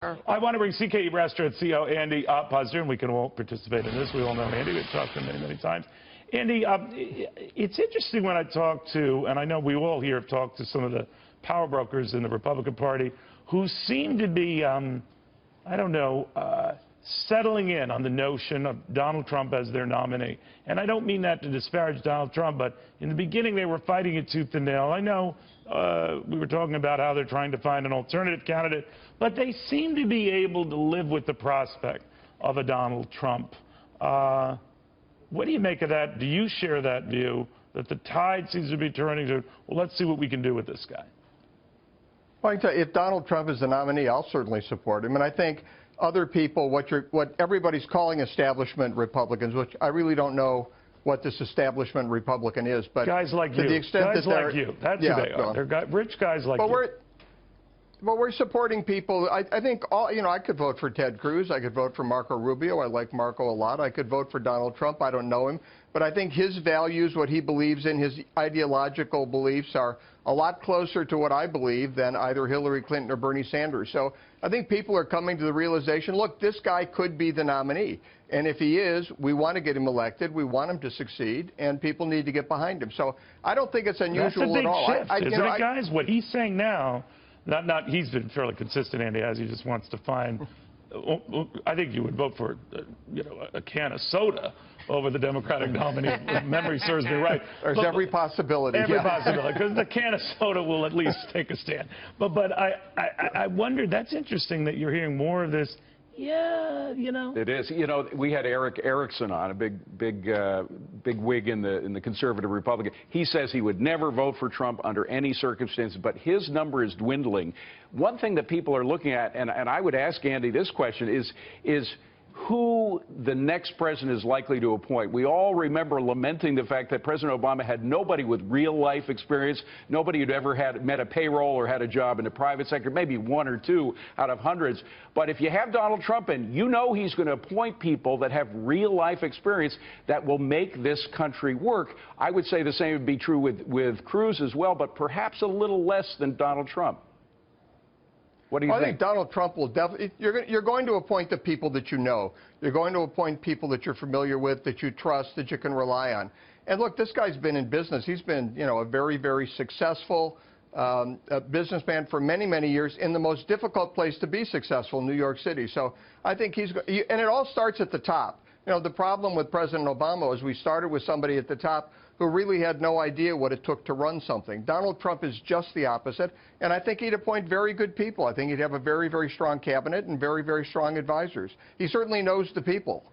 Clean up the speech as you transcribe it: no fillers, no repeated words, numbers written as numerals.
I want to bring C.K. restaurant CEO Andy Puzder, and we can all participate in this. We all know Andy. We've talked to him many, many times. Andy, it's interesting when I talk to, and I know we all here have talked to some of the power brokers in the Republican Party who seem to be, I don't know, settling in on the notion of Donald Trump as their nominee. And I don't mean that to disparage Donald Trump, but in the beginning they were fighting it tooth and nail. I know we were talking about how they're trying to find an alternative candidate, but they seem to be able to live with the prospect of a Donald Trump. What do you make of that? Do you share that view that the tide seems to be turning to, well, let's see what we can do with this guy? Well, I can tell you, if Donald Trump is the nominee, I'll certainly support him. And I think other people, what everybody's calling establishment Republicans, which I really don't know what this establishment Republican is, but guys like you, to the extent guys that like you, that's who they are. They're rich guys like you. But we're supporting people. I think all, I could vote for Ted Cruz. I could vote for Marco Rubio. I like Marco a lot. I could vote for Donald Trump. I don't know him. But I think his values, what he believes in, his ideological beliefs are a lot closer to what I believe than either Hillary Clinton or Bernie Sanders. So I think people are coming to the realization, look, this guy could be the nominee. And if he is, we want to get him elected. We want him to succeed, and people need to get behind him. So I don't think it's unusual at all. That's a big shift, isn't it, guys? What he's saying now, he's been fairly consistent, Andy, as he just wants to find. I think you would vote for, a can of soda over the Democratic nominee. If memory serves me right. There's every possibility. Every possibility, because the can of soda will at least take a stand. But I wonder, that's interesting that you're hearing more of this. Yeah, It is. We had Eric Erickson on, a big wig in the conservative Republican. He says he would never vote for Trump under any circumstances, but his number is dwindling. One thing that people are looking at, and I would ask Andy this question, is who the next president is likely to appoint. We all remember lamenting the fact that President Obama had nobody with real-life experience, nobody who'd ever met a payroll or had a job in the private sector, maybe one or two out of hundreds. But if you have Donald Trump in, he's going to appoint people that have real-life experience that will make this country work. I would say the same would be true with Cruz as well, but perhaps a little less than Donald Trump. What do you think? I think Donald Trump will definitely. You're going to appoint the people that you know. You're going to appoint people that you're familiar with, that you trust, that you can rely on. And look, this guy's been in business. He's been, a very, very successful businessman for many, many years in the most difficult place to be successful, New York City. So I think and it all starts at the top. The problem with President Obama is we started with somebody at the top who really had no idea what it took to run something. Donald Trump is just the opposite, and I think he'd appoint very good people. I think he'd have a very, very strong cabinet and very, very strong advisors. He certainly knows the people.